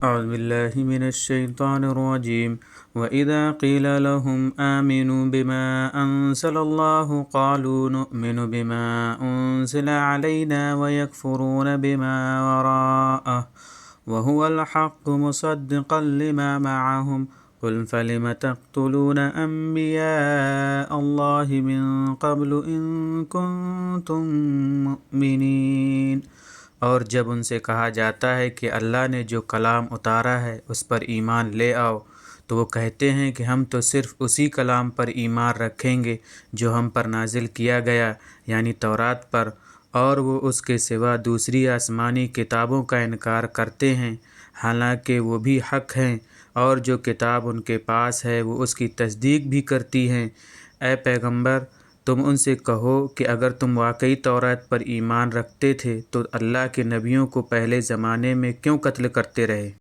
अऊज़ुबिल्लाहि मिनश्शैतानिर्रजीम वइज़ा क़ील लहुम आमिनू बिमा अंज़लल्लाहु क़ालू नुअमिनु बिमा उन्ज़िला अलैना वयकफ़ुरून बिमा वराअहु वहुवल हक़्क़ु मुसद्दिक़न लिमा मअहुम क़ुल फ़लिम तक़्तुलून अंबिया अल्लाहि मिन क़ब्लु इन कुन्तुम मुअमिनीन। और जब उनसे कहा जाता है कि अल्लाह ने जो कलाम उतारा है उस पर ईमान ले आओ, तो वो कहते हैं कि हम तो सिर्फ़ उसी कलाम पर ईमान रखेंगे जो हम पर नाजिल किया गया, यानी तौरात पर, और वो उसके सिवा दूसरी आसमानी किताबों का इनकार करते हैं, हालांकि वो भी हक़ हैं, और जो किताब उनके पास है वो उसकी तस्दीक भी करती हैं। ए पैगंबर, तुम उनसे कहो कि अगर तुम वाकई तौरात पर ईमान रखते थे तो अल्लाह के नबियों को पहले ज़माने में क्यों कत्ल करते रहे।